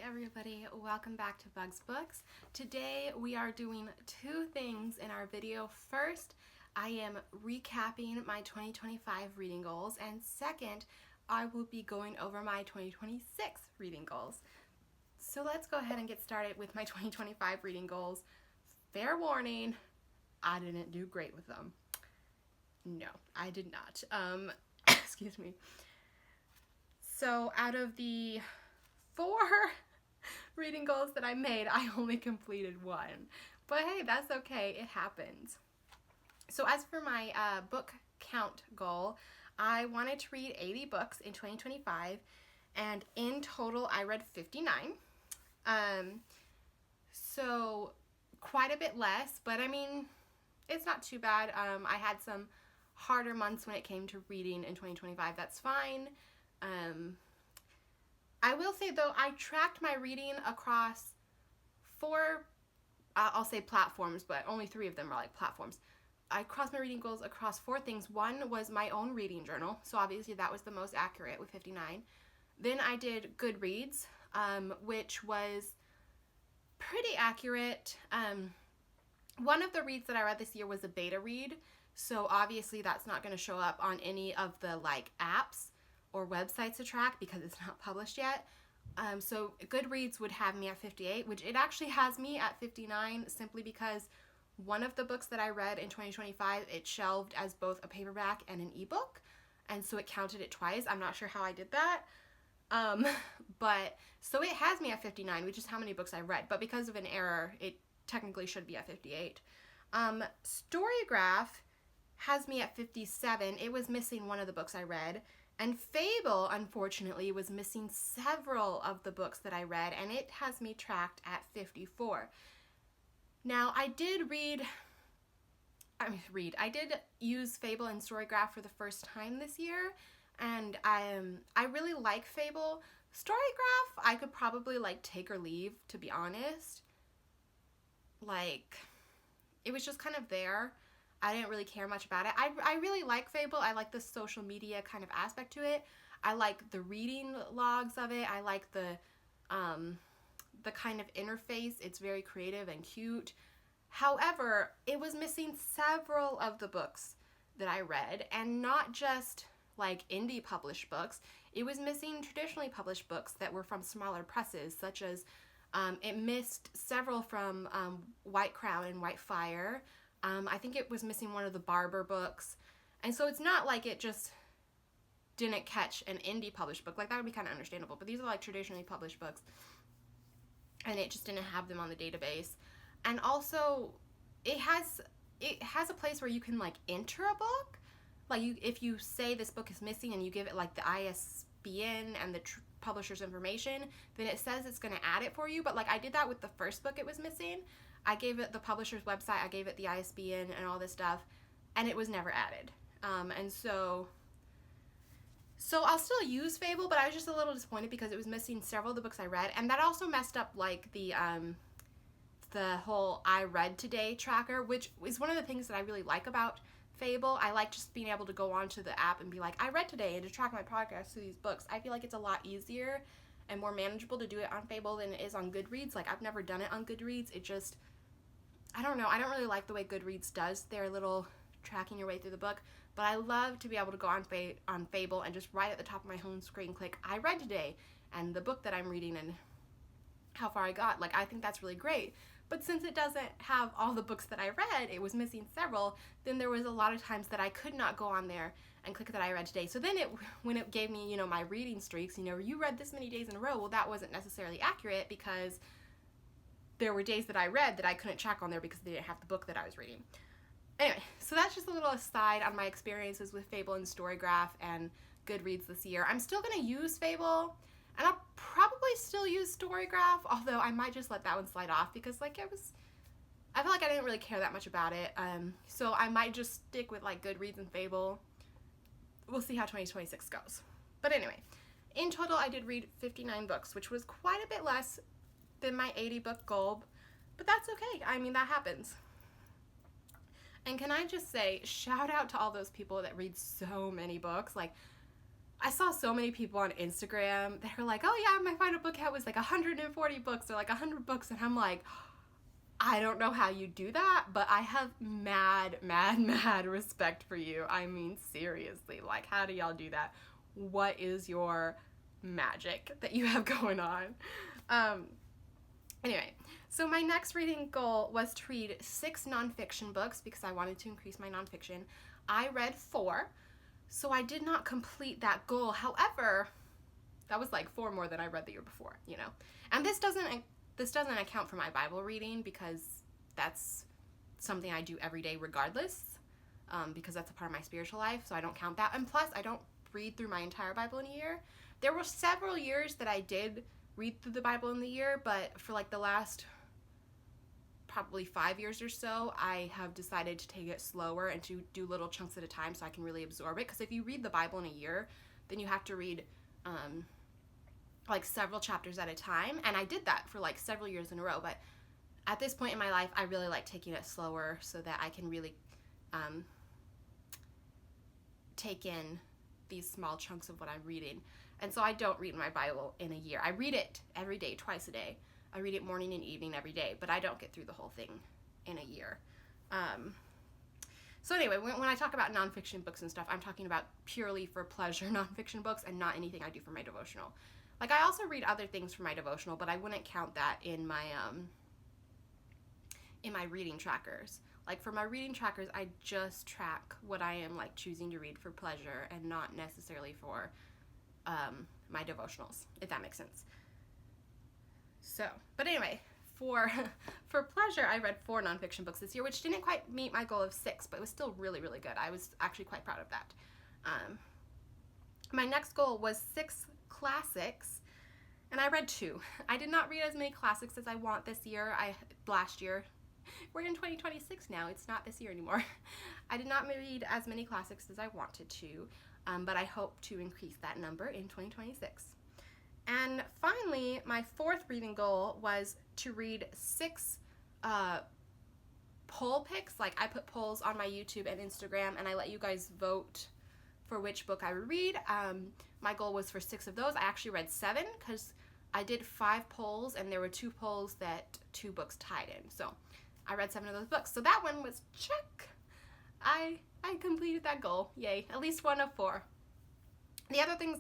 everybody, welcome back to Bugs Books. Today we are doing two things in our video. First, I am recapping my 2025 reading goals, and second, I will be going over my 2026 reading goals. So let's go ahead and get started with my 2025 reading goals. Fair warning, I didn't do great with them. No, I did not. Excuse me. So out of the 4 reading goals that I made, I only completed 1. But hey, that's okay. It happens. So as for my book count goal, I wanted to read 80 books in 2025, and in total I read 59. So quite a bit less, but I mean, it's not too bad. I had some harder months when it came to reading in 2025. That's fine. I will say though, I tracked my reading across 4, I'll say platforms, but only 3 of them are like platforms. I crossed my reading goals across 4 things. One was my own reading journal, so obviously that was the most accurate with 59. Then I did Goodreads, which was pretty accurate. One of the reads that I read this year was a beta read, so obviously that's not going to show up on any of the like apps or websites to track because it's not published yet. So Goodreads would have me at 58, which it actually has me at 59 simply because one of the books that I read in 2025, it shelved as both a paperback and an ebook, and so it counted it twice. I'm not sure how I did that. But so it has me at 59, which is how many books I read, but because of an error, it technically should be at 58. Storygraph has me at 57. It was missing one of the books I read. And Fable, unfortunately, was missing several of the books that I read, and it has me tracked at 54. Now, I did use Fable and Storygraph for the first time this year, and I really like Fable. Storygraph, I could probably like take or leave, to be honest. Like, it was just kind of there. I didn't really care much about it. I really like Fable. I like the social media kind of aspect to it. I like the reading logs of it. I like the kind of interface. It's very creative and cute. However, it was missing several of the books that I read, and not just like indie published books. It was missing traditionally published books that were from smaller presses, such as it missed several from White Crown and White Fire. I think it was missing one of the Barber books. And so it's not like it just didn't catch an indie published book. Like, that would be kind of understandable. But these are like traditionally published books, and it just didn't have them on the database. And also, it has a place where you can like enter a book. Like, if you say this book is missing and you give it like the ISBN and the publisher's information, then it says it's going to add it for you. But like, I did that with the first book it was missing. I gave it the publisher's website, I gave it the ISBN and all this stuff, and it was never added. And so I'll still use Fable, but I was just a little disappointed because it was missing several of the books I read, and that also messed up like the whole I read today tracker, which is one of the things that I really like about Fable. I like just being able to go onto the app and be like, I read today, and to track my progress through these books. I feel like it's a lot easier and more manageable to do it on Fable than it is on Goodreads. Like, I've never done it on Goodreads. It just, I don't know. I don't really like the way Goodreads does their little tracking your way through the book, but I love to be able to go on Fable and just right at the top of my home screen click, I read today, and the book that I'm reading and how far I got. Like, I think that's really great. But since it doesn't have all the books that I read, it was missing several, then there was a lot of times that I could not go on there and click that I read today. So then when it gave me, my reading streaks, you read this many days in a row, well, that wasn't necessarily accurate because there were days that I read that I couldn't track on there because they didn't have the book that I was reading. Anyway, so that's just a little aside on my experiences with Fable and Storygraph and Goodreads this year. I'm still going to use Fable, and I'll probably still use Storygraph, although I might just let that one slide off because I feel like I didn't really care that much about it. So I might just stick with like Goodreads and Fable. We'll see how 2026 goes. But anyway, in total I did read 59 books, which was quite a bit less than my 80 book goal, but that's okay. I mean, that happens. And can I just say, shout out to all those people that read so many books. Like, I saw so many people on Instagram that were like, oh yeah, my final book count was like 140 books or like 100 books. And I'm like, I don't know how you do that, but I have mad, mad, mad respect for you. I mean, seriously, like, how do y'all do that? What is your magic that you have going on? Anyway, so my next reading goal was to read 6 nonfiction books because I wanted to increase my nonfiction. I read 4, so I did not complete that goal. However, that was like 4 more than I read the year before, you know? And this doesn't account for my Bible reading because that's something I do every day regardless, because that's a part of my spiritual life, so I don't count that. And plus, I don't read through my entire Bible in a year. There were several years that I did read through the Bible in the year, but for like the last probably 5 years or so, I have decided to take it slower and to do little chunks at a time so I can really absorb it. Because if you read the Bible in a year, then you have to read like several chapters at a time, and I did that for like several years in a row. But at this point in my life, I really like taking it slower so that I can really take in these small chunks of what I'm reading. And so I don't read my Bible in a year. I read it every day, twice a day. I read it morning and evening every day, but I don't get through the whole thing in a year. So anyway, when I talk about nonfiction books and stuff, I'm talking about purely for pleasure nonfiction books and not anything I do for my devotional. Like, I also read other things for my devotional, but I wouldn't count that in my reading trackers. Like, for my reading trackers, I just track what I am, like, choosing to read for pleasure and not necessarily for my devotionals, if that makes sense. So, but anyway, for pleasure, I read 4 nonfiction books this year, which didn't quite meet my goal of 6, but it was still really, really good. I was actually quite proud of that. My next goal was 6 classics, and I read 2. I did not read as many classics as I want this year. Last year. We're in 2026 now. It's not this year anymore. I did not read as many classics as I wanted to, but I hope to increase that number in 2026. And finally, my 4th reading goal was to read 6 poll picks. Like, I put polls on my YouTube and Instagram, and I let you guys vote for which book I would read. My goal was for 6 of those. I actually read 7 because I did 5 polls, and there were 2 polls that 2 books tied in. So I read 7 of those books. So that one was check. I completed that goal. Yay. At least 1 of 4. The other thing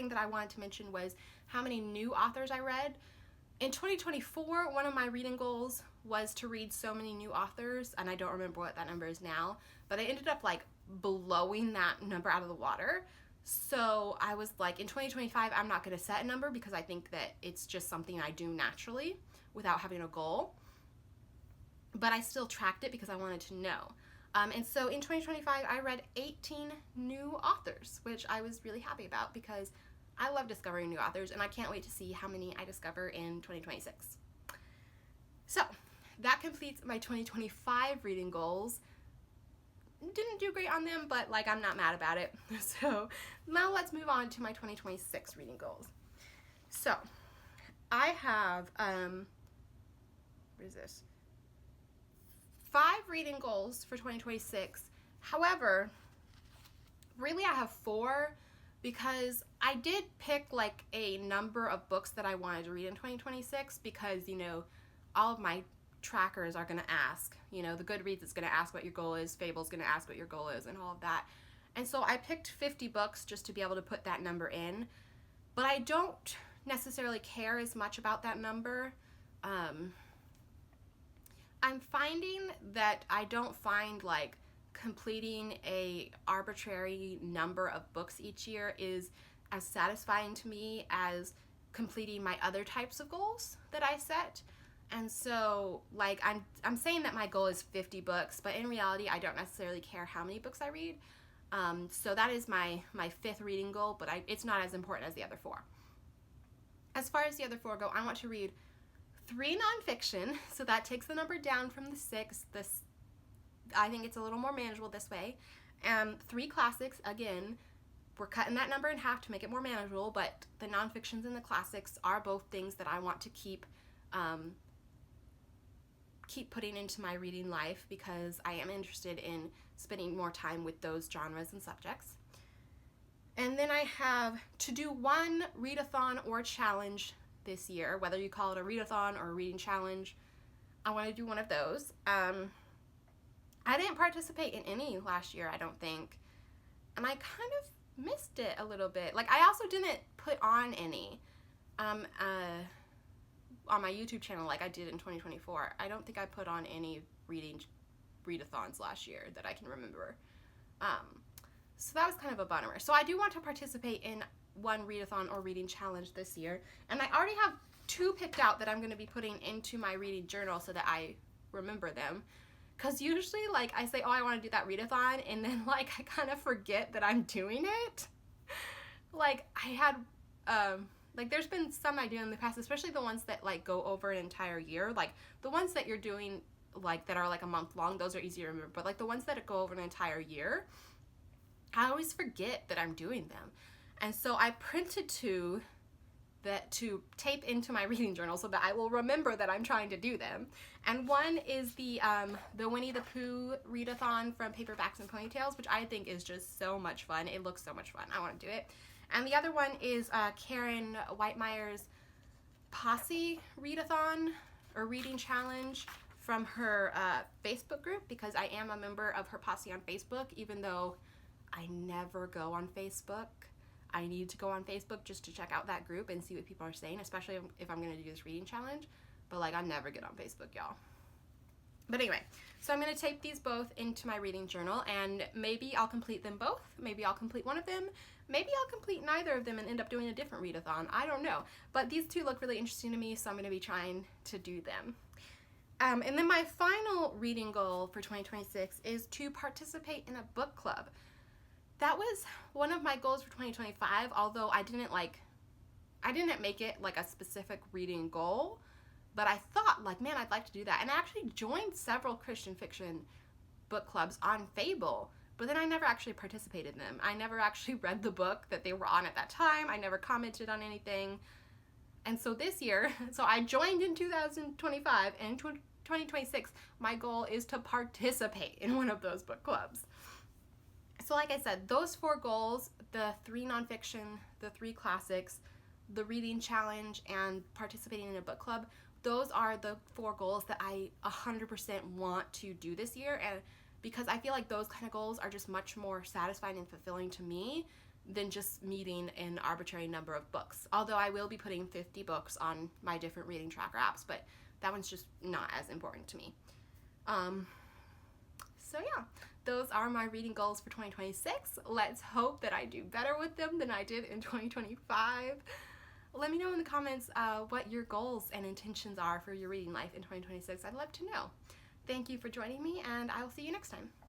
that I wanted to mention was how many new authors I read. In 2024, one of my reading goals was to read so many new authors, and I don't remember what that number is now, but I ended up like blowing that number out of the water. So I was like, in 2025, I'm not going to set a number because I think that it's just something I do naturally without having a goal. But I still tracked it because I wanted to know. And so in 2025, I read 18 new authors, which I was really happy about because I love discovering new authors, and I can't wait to see how many I discover in 2026. So that completes my 2025 reading goals. Didn't do great on them, but like, I'm not mad about it. So now let's move on to my 2026 reading goals. So I have, what is this? 5 reading goals for 2026. However, really I have 4 because I did pick like a number of books that I wanted to read in 2026 because, you know, all of my trackers are going to ask, you know, the Goodreads is going to ask what your goal is, Fable's going to ask what your goal is, and all of that. And so I picked 50 books just to be able to put that number in, but I don't necessarily care as much about that number. I'm finding that I don't find like completing a arbitrary number of books each year is as satisfying to me as completing my other types of goals that I set. And so like I'm saying that my goal is 50 books, but in reality I don't necessarily care how many books I read. So that is my 5th reading goal, but it's not as important as the other 4. As far as the other 4 go, I want to read 3 nonfiction, so that takes the number down from the 6. I think it's a little more manageable this way. 3 classics, again, we're cutting that number in half to make it more manageable, but the nonfictions and the classics are both things that I want to keep putting into my reading life because I am interested in spending more time with those genres and subjects. And then I have to do one readathon or challenge this year, whether you call it a readathon or a reading challenge. I want to do one of those. I didn't participate in any last year, I don't think. And I kind of missed it a little bit. Like, I also didn't put on any on my YouTube channel like I did in 2024. I don't think I put on any readathons last year that I can remember. So that was kind of a bummer. So I do want to participate in one readathon or reading challenge this year. And I already have 2 picked out that I'm going to be putting into my reading journal so that I remember them. Because usually, like, I say, oh, I want to do that readathon, and then, like, I kind of forget that I'm doing it. Like, I had, like, there's been some I do in the past, especially the ones that, like, go over an entire year. Like, the ones that you're doing, like, that are, like, a month long, those are easier to remember. But, like, the ones that go over an entire year, I always forget that I'm doing them. And so I printed 2 that to tape into my reading journal so that I will remember that I'm trying to do them. And one is the Winnie the Pooh readathon from Paperbacks and Ponytails, which I think is just so much fun. It looks so much fun. I want to do it. And the other one is Karen Whitemeyer's Posse readathon or reading challenge from her Facebook group, because I am a member of her Posse on Facebook, even though I never go on Facebook. I need to go on Facebook just to check out that group and see what people are saying, especially if I'm going to do this reading challenge. But, like, I never get on Facebook, y'all. But anyway, so I'm going to tape these both into my reading journal, and maybe I'll complete them both. Maybe I'll complete one of them. Maybe I'll complete neither of them and end up doing a different readathon. I don't know. But these 2 look really interesting to me, so I'm going to be trying to do them. And then my final reading goal for 2026 is to participate in a book club. That was one of my goals for 2025, although I didn't make it like a specific reading goal, but I thought, like, man, I'd like to do that. And I actually joined several Christian fiction book clubs on Fable, but then I never actually participated in them. I never actually read the book that they were on at that time. I never commented on anything. And so this year, so I joined in 2025, and in 2026, my goal is to participate in one of those book clubs. So like I said, those 4 goals, the 3 nonfiction, the 3 classics, the reading challenge, and participating in a book club, those are the 4 goals that I 100% want to do this year. And because I feel like those kind of goals are just much more satisfying and fulfilling to me than just meeting an arbitrary number of books. Although I will be putting 50 books on my different reading tracker apps, but that one's just not as important to me. So yeah, those are my reading goals for 2026. Let's hope that I do better with them than I did in 2025. Let me know in the comments what your goals and intentions are for your reading life in 2026. I'd love to know. Thank you for joining me, and I will see you next time.